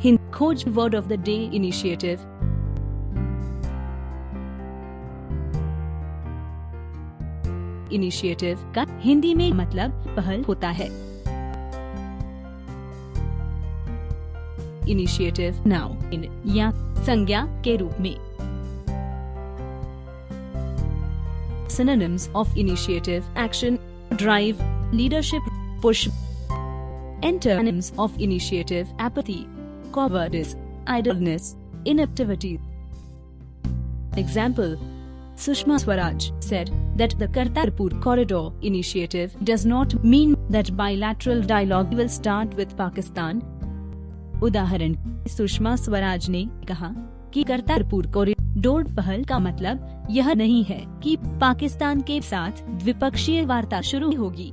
HinKhoj Word of the Day Initiative. Initiative का हिंदी में मतलब पहल होता है। इनिशिएटिव नाउन या संज्ञा के रूप में। Synonyms of initiative: action, drive, leadership, push. Antonyms of initiative: apathy, cowardice, idleness, inactivity. Example: Sushma Swaraj said that the Kartarpur Corridor initiative does not mean that bilateral dialogue will start with Pakistan. उदाहरण: सुषमा स्वराज ने कहा कि Kartarpur corridor पहल का मतलब यह नहीं है कि पाकिस्तान के साथ द्विपक्षीय वार्ता शुरू होगी।